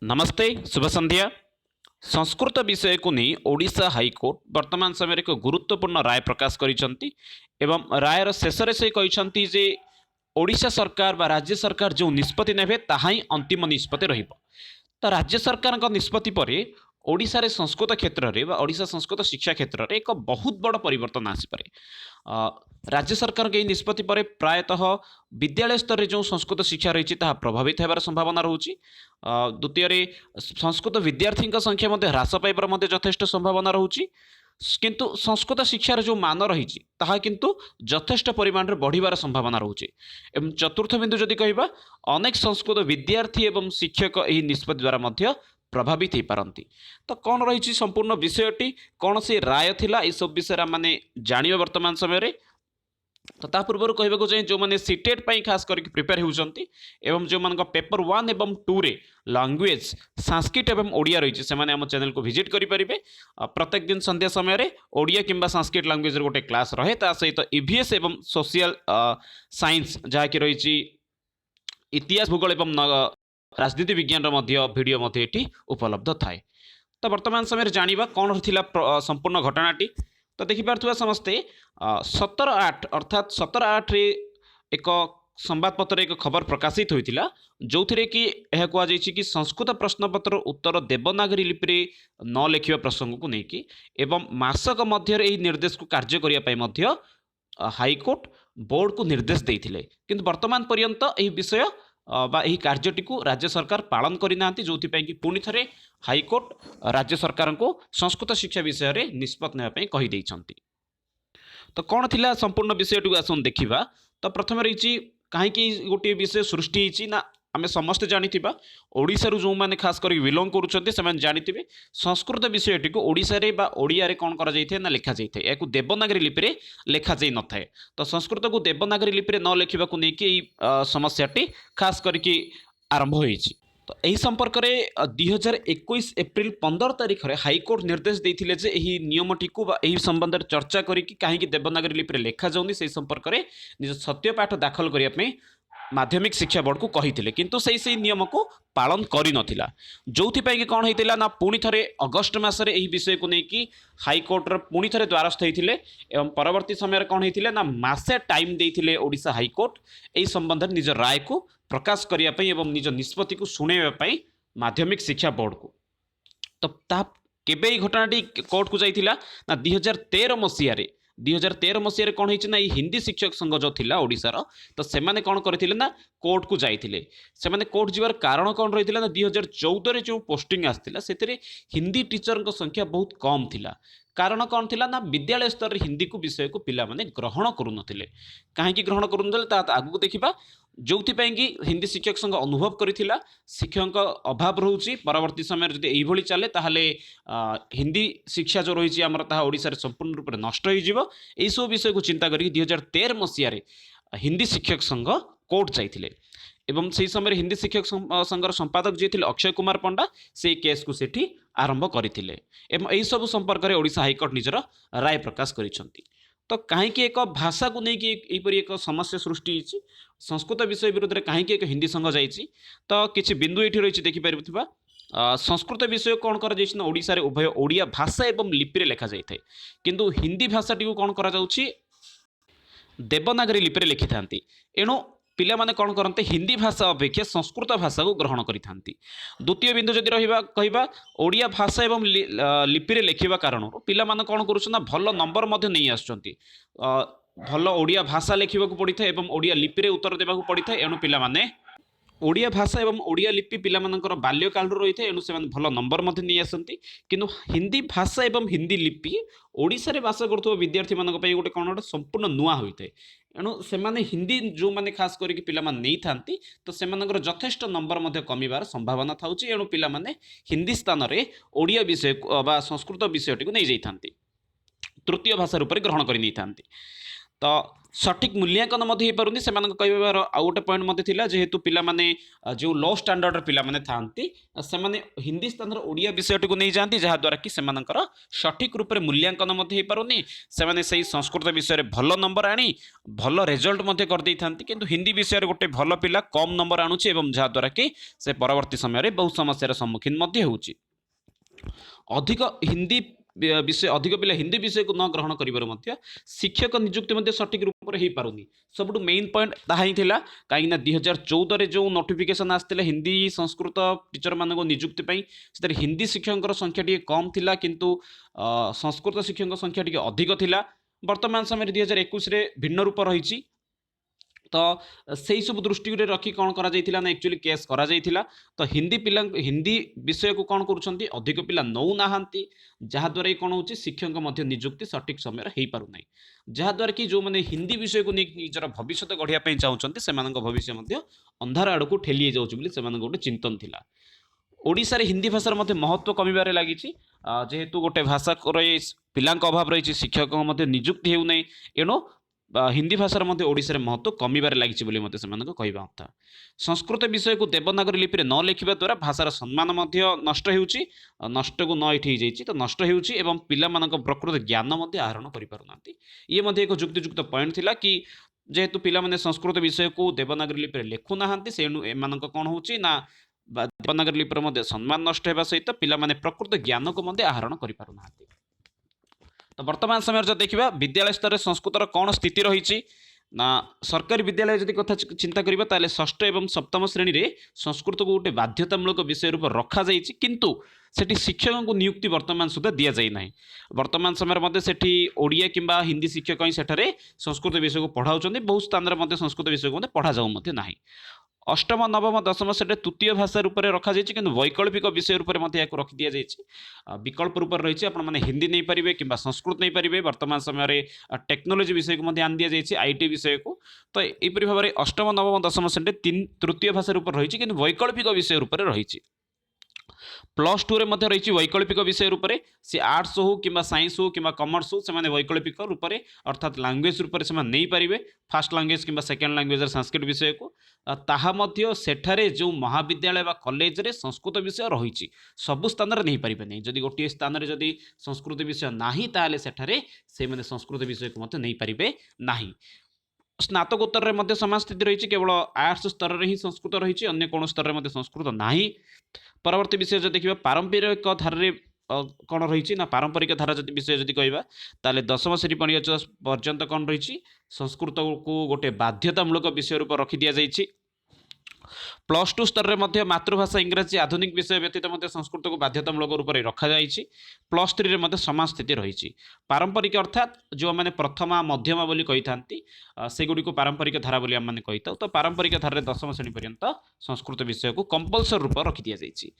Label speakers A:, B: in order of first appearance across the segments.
A: नमस्ते शुभ संध्या। संस्कृत विषय को नहीं ओडिशा हाईकोर्ट वर्तमान समय एक गुरुत्वपूर्ण राय प्रकाश करिसंती एवं रायर शेष से कहते जे ओडिशा सरकार बा राज्य सरकार जो निष्पत्ति नेबे ताहा ही अंतिम निष्पत्ति रहिबो। तो राज्य सरकार निष्पत्ति पर ओडिशा रे संस्कृत क्षेत्र में ओडिशा संस्कृत शिक्षा क्षेत्र में एक बहुत बड़ परिवर्तन आसीपे। राज्य सरकार के निष्पत्ति पर प्रायतः विद्यालय स्तर में जो संस्कृत शिक्षा रही प्रभावित होबार संभावना रोचे। द्वितीय संस्कृत विद्यार्थी संख्या ह्रास पाइबार यथेष्ट संभावना रोचे, किंतु संस्कृत शिक्षार जो मान रही किंतु यथेष्ट परिमाण में बढ़िबार संभावना रोचे। एवं चतुर्थ बिंदु जदि कहबा अनेक संस्कृत विद्यार्थी एवं शिक्षक यह निष्पत्ति द्वारा प्रभावित हो पारती। तो कौन रही संपूर्ण विषयटी कौन सी राय थिला ये सब विषय मैंने जानिबा वर्तमान समय। तो ता पूर्व कहवाक चाहे जो मैंने सीटेट खास करके प्रिपेयर होती एवं जो मान पेपर 1 एवं 2 रे लैंग्वेज संस्कृत एवं ओडिया रही से आम चैनल को विजिट करेंगे। प्रत्येक दिन संध्या समय ओडिया किंबा संस्कृत लैंग्वेज गोटे क्लास रहे ता सहित ईवीएस एवं सोशल साइंस जहाँकि रही इतिहास भूगोल एवं राजनीति विज्ञान वीडियो ये उपलब्ध थाए। तो वर्तमान समय जानिबा कौन थिला संपूर्ण घटनाटी। तो देखिपा समस्ते 17/8 अर्थात 17/8 रे एक संवादपत्र एक खबर प्रकाशित होता जो थे कि यह कहुई कि संस्कृत प्रश्नपत्र उत्तर देवनागरी लिपि न लिखा प्रसंग को लेकिन एवं मासक मध्य निर्देश को कार्य करने हाईकोर्ट बोर्ड को निर्देश देते किंतु वर्तमान पर्यंत यह विषय बा यही कार्यटी को राज्य सरकार पालन करना जो कि पुणी थे हाईकोर्ट राज्य सरकार को संस्कृत शिक्षा विषय में निष्पत्ति नापी कहीदे। तो कौन थिला संपूर्ण विषयटी को आसन देखा। तो प्रथम रही कहीं गोटे विषय सृष्टि होती ना आम समस्ते जानिथिबा ओडिशा रू जो माने खास कर बिलोंग करुछन्ते सेमान जानिथिबे संस्कृत विषयटी को ओडिशा रे बा ओडिया रे कोन करा जाइथे ना लिखा जाइथे याकू देवनागरी लिपि रे लिखा जाई न थाए। तो संस्कृत को देवनागरी लिपि रे न लिखिबा को नेकी समस्याटी खास करके आरंभ होईछि। तो यही संपर्क में 2021 एप्रिल 15 तारिख में हाईकोर्ट निर्देश देते जे यही नियमटी को यही संबंध में चर्चा करी कहीं देवनागरी लिपि रे लिखा जाउनी से संपर्क में निज सत्यपाठ दाखल करने माध्यमिक शिक्षा बोर्ड को कही किंतु से नियम को पालन करी नथिला। जो कौन होता ना पुणी थे अगस्ट मसरे यही विषय को लेकिन हाईकोर्टर पुणी थे द्वारस्थ होते एवं परवर्ती समय कौन होता ना मासे टाइम देते ओडिशा हाईकोर्ट यही संबंध में निज राय को प्रकाश करने एवं निज निष्पत्ति को शुणेबाई माध्यमिक शिक्षा बोर्ड को। तो केबे घटनाटी कोर्ट को जाइथिला ना 2013 मसीह 2013 मसीह कौन होती ना हिंदी शिक्षक संघ जो थिला ओडिशार तो सेमाने कौन करथिले ना कोर्ट को जाइथिले। सेमाने कोर्ट जीवार कारण कौन रही ना 2014 जो पोस्टिंग आसथिला सेतिरे हिंदी टीचर संख्या बहुत कम थिला। कारण कौन थिला ना विद्यालय स्तर हिंदी को विषय को पिला माने ग्रहण करुनथिले। काहेकि ग्रहण करुनथिले ता आगु देखिबा जो कि हिंदी शिक्षक संघ अनुभव करिथिला शिक्षक अभाव रोचे परवर्ती समय जब यही चले ताहले हिंदी शिक्षा जो रही आमर ताहा ओडिशा रे संपूर्ण रूप से नष्ट हो सब विषय को चिंता करी 2013 मसीह हिंदी शिक्षक संघ कोर्ट जाइथिले एवं से समय हिंदी शिक्षक संघर संपादक जी थे अक्षय कुमार पंडा से केस को सेठी आरंभ करथिले एवं यही सब संपर्क में ओडिशा हाईकोर्ट निजर राय प्रकाश करिसंती। तो कहीं एक भाषा को लेकिन एक समस्या सृष्टि होती संस्कृत विषय विरुद्ध में कहीं एक हिंदी संघ जाइए। तो किसी बिंदु ये रही देखिपर संस्कृत विषय कौन कर ओडिशा रे उभय ओडिया भाषा एवं लिपि रे लिखा जाए किंतु हिंदी भाषाटी को कौन करा देवनागरी लिपि रे लिखि थांती एणु पिला माने कौन करते हिंदी भाषा अपेक्षा संस्कृत भाषा को ग्रहण करि थांती। द्वितीय बिंदु जदि रहिबा कहबा ओडिया भाषा एवं लिपि रे लिखिबा कारण पिला माने कौन करूछना भल नंबर मध्ये नहीं आछंती भल ओडिया भाषा लिखिबा को पड़िथा एवं ओडिया लिपि रे उत्तर देबा को पड़िथा एणु पिला माने ओडिया भाषा एवं ओडिया लिपि पिला मानकर बाल्यकाल रही है एणु से भल नंबर नहीं आसती किंतु हिंदी भाषा एवं हिंदी लिपि ओडिशा रे वास करुवा विद्यार्थी मानक पई गोटे कौन गोटे संपूर्ण नुआ होता है एणु से हिंदी जो मैंने खास करके पिला नहीं था तो से यथेष्ट नंबर कमिबार संभावना था एणु पिला माने हिंदी स्थान में ओडिया विषय बा संस्कृत विषयटी को नहीं जाइथांती तृतीय भाषा रूप में ग्रहण कर नहीं था। तो सठिक मूल्यांकन मध्य होईपारुनी सेमानक कहबार आउ गोटे पॉइंट मध्य थिला जेहेतु पिला माने जो लो स्टैंडर्ड पिला माने थांती सेमाने हिंदी स्थान ओडिया विषयटी को नहीं जाती जहाँ द्वारा कि सेमानकर सठिक रूप से मूल्यांकन मध्य होईपारुनी सेमाने सही संस्कृत विषय में भल नंबर आनी भल रिजल्ट मध्य कर देई थांती किंतु हिंदी विषय रे गोटे भल पिला कम नंबर आणुची एवं जहाँ द्वारा कि से परवर्ती समय बहुत समस्यार सम्मुखीन मध्य होउची अधिक हिंदी विषय अधिक पिला हिंदी विषय को न ग्रहण कर शिक्षक नियुक्ति सठिक रूप से हो पारुनी सबुठ मेन पॉइंट ताहा ही थिला कहीं 2014 जो नोटिफिकेशन आसते हिंदी संस्कृत टीचर मान नियुक्ति से हिंदी शिक्षक संख्या टी कम थिला किंतु संस्कृत शिक्षक संख्या टी अधिक थिला वर्तमान समय 2021 भिन्न रूप रही तो से सब दृष्टि रखी कौन करा ना एक्चुअली केस करा तो हिंदी पिला हिंदी विषय को कौन करुँच अधिक पिला नौ ना जहाद्वारा कौन हो शिक्षक नियुक्ति सठिक समय हो पारना जहाद्वारा कि जो मैंने हिंदी विषय को निजर भविष्य गढ़ापी चाहते से भविष्य अंधार आड़ को ठेली जाऊँगी गोटे चिंतन थिला ओडिशा रे हिंदी भाषार महत्व कमिबार लगी जेहेतु गोटे भाषा पिला अभाव रही शिक्षक नियुक्ति होना एणु हिंदी भाषार ओडिशा महत्व कमिबार लगी कहवा कथा संस्कृत विषय को देवनागरी लिपि न लिखा द्वारा भाषार सम्मान नष्ट नष्ट को न ये तो नष्ट हो पिला प्रकृत ज्ञान आहरण कर ये एक जुक्तियुक्त पॉइंट थिला कि जेहेतु पिला माने संस्कृत विषय को देवनागरी लिपि लिखुना से एम कौन हो देवनागरी लिपि सम्मान नष्ट होगा सहित पिला माने प्रकृत ज्ञान को आहरण कर तो वर्तमान समय जो देखा विद्यालय स्तर संस्कृतर कौन स्थिति रही ना सरकारी विद्यालय जदि कथा चिंता करिबा ताले षष्ठ एवं सप्तम श्रेणी रे संस्कृत को गोटे बाध्यतामूलक विषय रूप रखा जाइछि किंतु सेठी शिक्षकों को नियुक्ति वर्तमान सुधा दिया जाई नाही वर्तमान समय मध्ये सेठी ओडिया किंबा हिंदी शिक्षक ही सेठारे संस्कृत विषय को पढ़ाउछन्ति बहुत स्थान रे मध्ये संस्कृत विषय को पढ़ा जाउ मध्ये नाही अष्टम नवम दशम सेटे तृतीय भाषा रूप से रखा जाइए कि वैकल्पिक विषय रूप में रखी दि जाइए विकल्प रूप रही आपने हिंदी नहीं पारे कि संस्कृत नहीं पारे वर्तमान समय टेक्नोलोजी विषय को आन दि जाइए आईटी विषय को तो यहपरी भाव में अष्टम नवम दशम सेटे तृतीय भाषा रूप रही कि वैकल्पिक विषय रूप से रही प्लस टू रे रही वैकल्पिक विषय रूप से सी आर्ट्स हो कि साइंस हो कि कमर्स हो से वैकल्पिक रूप से अर्थात लैंग्वेज रूप से नहीं पारे फास्ट लैंग्वेज कि सेकेंड लैंग्वेज संस्कृत विषय को ताहा मध्य सेठारे जो महाविद्यालय बा कॉलेज रे संस्कृत विषय रही सबु स्थान नहीं पारे नहीं जदि गोटे स्थान रे जदि संस्कृत विषय नाही ताले सेठारे से माने संस्कृत विषय को नहीं पारे नाही स्नातकोत्तर में समान स्थिति रही केवल आर्ट्स स्तर में ही संस्कृत रही अन्य कौन स्तर में संस्कृत नाही परवर्ती विषय जो देखा पारंपरिक धारा कौन रही ना पारंपरिक धारा विषय जब कहवा ताले दशम श्रेणी पर्यंत कौन रही संस्कृत को गोटे बाध्यतामूलक विषय रूप रखी दि जाइए प्लस टू स्तर में मातृभाषा इंग्राजी आधुनिक विषय व्यतीत संस्कृत को बाध्यतामूलक रूप से रखा जाइए प्लस थ्री में समान स्थिति रही पारंपरिक अर्थात जो मैंने प्रथमा मध्यमा बोली कही था से गुड़ी को पारंपरिक धारा बोली आम कही था तो पारंपरिक धारा दशम श्रेणी पर्यंत संस्कृत विषय को कंपलसरी रूप रखी दि जाइए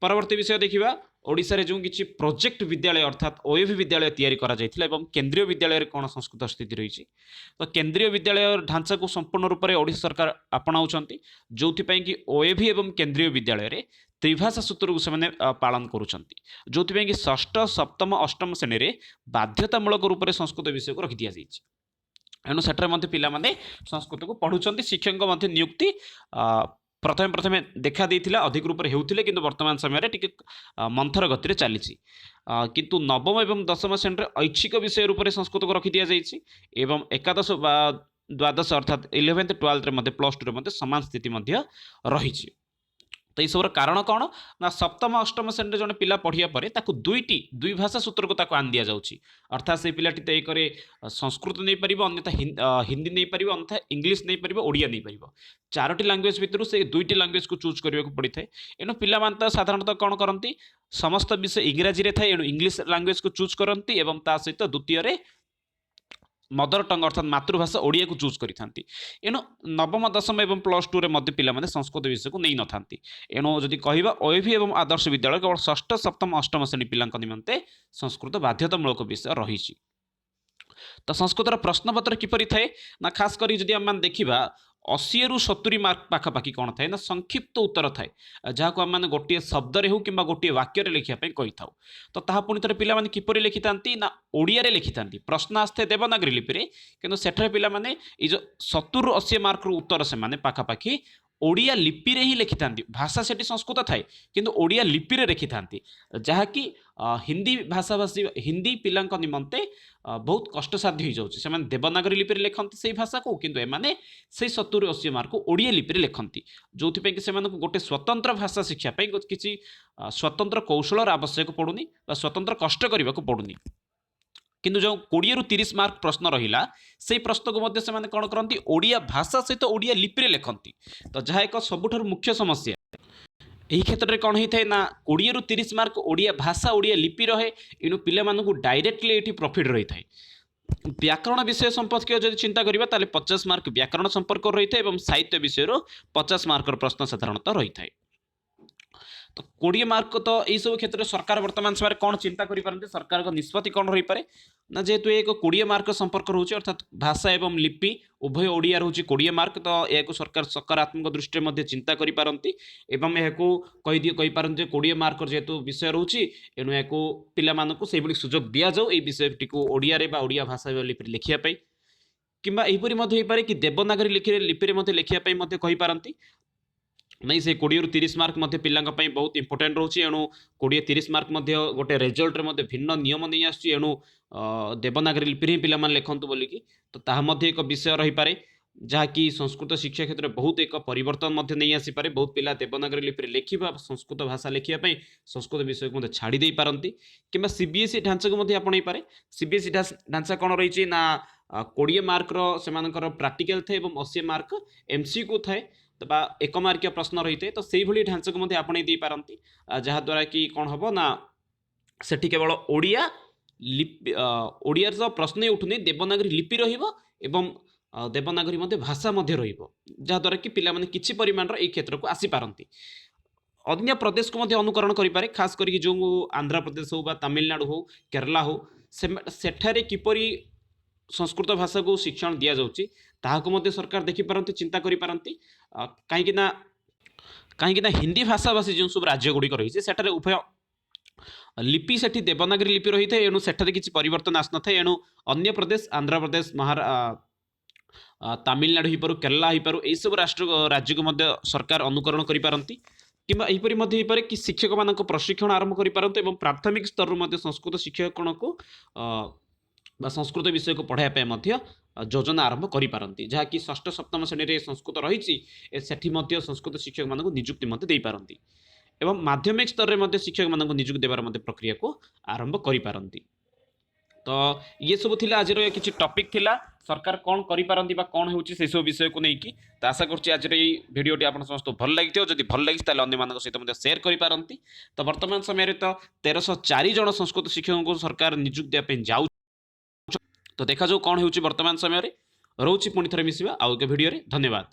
A: परवर्ती विषय देखा ओडिशा रे जो किसी प्रोजेक्ट विद्यालय अर्थात ओएवी विद्यालय तैयारी करा जायथिला एवं केंद्रीय विद्यालय रे कौन संस्कृत स्थिति रही तो केंद्रीय विद्यालय ढांचा को संपूर्ण रूप से ओडिशा सरकार अपनाउछंती जोथिपाई कि ओएवी एवं केंद्रीय विद्यालय रे त्रिभाषा सूत्र को से पालन करुछंती जोथिपाई कि षष्ठ सप्तम अष्टम श्रेणी रे बाध्यतामूलक रूप से संस्कृत विषय को रखि दिया जाइछि एणु सेठारे पिला माने संस्कृत को पढ़ुछंती शिक्षक नियुक्ति प्रथम प्रथम देखा देइथिला अधिक रूप से होउथिले किंतु वर्तमान समय टिके मंथर गति चली किंतु नवम एवं दशम श्रेणी रे ऐच्छिक विषय रूप से संस्कृत को रखी दि जाइछि एवं एकादश द्वादश अर्थात 11th 12th रे प्लस टू रे समान स्थिति रही तो ये सब कारण कौन ना सप्तम अष्टम श्रेणी जन पिला पढ़िया पर दुई भाषा सूत्र को आन दि जाऊँगी अर्थात से पिलाटी तो एक संस्कृत नहीं पार अन्यथा हिंदी नहीं पार अन्यथा इंग्लीश नहीं पार ओडिया नहीं पार चारोटी लैंग्वेज भितर से दुईटी लैंग्वेज को चूज करने को पड़ी था एणु पिला साधारणतः कौन करती समस्त विषय इंग्राजी रे थाए एणु इंग्लीश लैंग्वेज को चूज करती एवं ता सहित द्वितीय मदर टंग अर्थात मातृभाषा ओडिया को चूज करी एणु नवम दशम एवं प्लस टू रे पिला संस्कृत विषय को नहीं न एणु जदि कहवा ओएवी एवं आदर्श विद्यालय केवल षष्ठ सप्तम अष्टम श्रेणी पिला निमंते संस्कृत बाध्यतामूलक विषय रही तो संस्कृतर प्रश्नपत्र किपरि थाए ना खास करी जदि आम देखा 80 रु 70 मार्क पाखापाखि कौन थाए ना संक्षिप्त उत्तर थाए जहाँ को आम गोटे शब्द हो कि गोटे वाक्य लिखापी कही था तो ताहा पुणी थे पिला किपरि लिखि था ना ओडिया लिखि था प्रश्न आसते देवनागरी लिपि किंतु सेठरे पिला माने ई जो 70 रु 80 मार्क उत्तर से पाखापाखि ओडिया लिपि रे ही लिखि था भाषा सेठी संस्कृत थाए किंतु ओडिया लिपि रे लिखि था जहाँकि हिंदी भाषाभाषी हिंदी पिलांक निमंते बहुत कष्टसाध्य हो जाଉଛି ସେମାନେ ଦେବନାଗରୀ ଲିପିରେ ଲେଖନ୍ତି ସେଇ ଭାଷାକୁ କିନ୍ତୁ ଏମାନେ ସେଇ 70 80 ମାର୍କକୁ ଓଡ଼ିଆ ଲିପିରେ ଲେଖନ୍ତି ଯୋଉଥିପାଇଁ କି ସେମାନଙ୍କୁ ଗୋଟେ ସ୍ୱତନ୍ତ୍ର ଭାଷା ଶିକ୍ଷା ପାଇଁ କିଛି ସ୍ୱତନ୍ତ୍ର କୌଶଳର ଆବଶ୍ୟକ ପଡୁନି ବା ସ୍ୱତନ୍ତ୍ର କଷ୍ଟ କରିବାକୁ ପଡୁନି କିନ୍ତୁ ଯେଉଁ 20 ରୁ 30 ମାର୍କ ପ୍ରଶ୍ନ ରହିଲା ସେଇ ପ୍ରଶ୍ନକୁ ମଧ୍ୟ ସେମାନେ କ'ଣ କରନ୍ତି ଓଡ଼ିଆ ଭାଷା ସହିତ ଓଡ଼ିଆ ଲିପିରେ ଲେଖନ୍ତି ତ ଯାହା ଏକ ସବୁଠାରୁ ମୁଖ୍ୟ ସମସ୍ୟା ଏହି କ୍ଷେତ୍ରରେ କ'ଣ ହେଇଥାଏ ନା 20 ରୁ 30 ମାର୍କ ଓଡ଼ିଆ ଭାଷା ଓଡ଼ିଆ ଲିପି ରହେ ଏଣୁ ପିଲାମାନଙ୍କୁ ଡାଇରେକ୍ଟଲି ଏଠି ପ୍ରଫିଟ୍ ରହିଥାଏ व्याकरण विषय संपर्क जब चिंता करिबा ताले 50 मार्क व्याकरण संपर्क रही है और साहित्य विषय 50 मार्क प्रश्न साधारणतः रही है तो 20 मार्क तो यही सब क्षेत्र में सरकार वर्तमान समय कौन चिंता करें सरकार का निष्पत्ति कौन रही पारे ना जेहेतु एक 20 मार्क संपर्क रोचे अर्थात भाषा एवं लिपि उभय ओडिया रोचे 20 मार्क तो यह सरकार सकारात्मक दृष्टि चिंता करपारती एवं यह कहीपारती 20 मार्क जेहेतु विषय रोचे एणु यह पिला सुजोग दि जाऊ ये विषयटी को ओडिया ओडिया भाषा लिपि लिखापी कि यहीपरी कि देवनागरी लिपि लिखापी कहीपारती नहीं से 20 ରୁ 30 मार्क मध्य पिलांक पई बहुत इंपोर्टेंट रोची एणु 20 30 मार्क मध्य गोटे रिजल्ट रे मध्य भिन्न नियम नहीं आसुची एणु देवनागरी लिपि रे पिला मान लेखंतु बोली कि तो ताहा मध्य एक विषय रही पारे जहाँकि संस्कृत शिक्षा क्षेत्र में बहुत एक परिवर्तन मध्य नहीं आसी पारे बहुत पिला देवनागरी लिपि रे लेखिबा संस्कृत भाषा लेखिया पई संस्कृत विषय को छाड़ी दे पारंती किंबा सीबीएसई ढांचा को मध्य आपणै पारे सीबीएसई ढांचा कोन रही ना 20 मार्क रो सेमानकर प्रैक्टिकल थे एवं 80 मार्क एमसीक्यू थाए तो एक मार्किया प्रश्न रही है तो से भाई ढांचा को आपणे दे पारती जहाद्वारा कि कौन हम ना सेठी केवल ओडिया लिपि ओडिया प्रश्न उठुनी देवनागरी लिपि एवं देवनागरी भाषा जहाद्वारा कि पिला माने किछि परिमाण रो क्षेत्र को आसी पारती अन्य प्रदेश को अनुकरण करें खास करके जो आंध्र प्रदेश हो तमिलनाडु हो केरला हो सेठारे किपरि संस्कृत भाषा को शिक्षण दि जाऊँगी ताकू सरकार देखिपारती चिंता करें कहीं हिंदी भाषाभाषी जो सब राज्य गुड़िक रही है उभय लिपि से देवनागरी लिपि रही है एणु सेठारे किसी परिवर्तन आसन था एणु अन्य प्रदेश आंध्र प्रदेश तमिलनाडु हो पारू केरला हो पारू यही सब राज्य को सरकार अनुकरण करें किंबा यहीपरी पारे कि शिक्षक मान प्रशिक्षण आरंभ करें प्राथमिक स्तर संस्कृत शिक्षक को संस्कृत विषय को पढ़ाई योजना आरंभ करें जहाँकि षष्ठ सप्तम श्रेणी में संस्कृत रही से संस्कृत शिक्षक मान निजुक्ति दे पारती एवं माध्यमिक स्तर में शिक्षक मान निजुक्ति देवार प्रक्रिया को आरंभ करें तो ये सब थिला आज किसी टॉपिक थिला सरकार कौन करें कौन हो सब विषय को लेकिन तो आशा करुँच आज भिडियोटी आप समस्त भल लगी जब भल लगी अन्य सहित सेयार करें तो वर्तमान समय तो 1304 जन संस्कृत शिक्षकों को सरकार निजुक्ति देवाई जाऊ तो देखा जो कौन हो वर्तमान समय रोची पुणी थे मिसिबा आउ एक भिडियो रे धन्यवाद।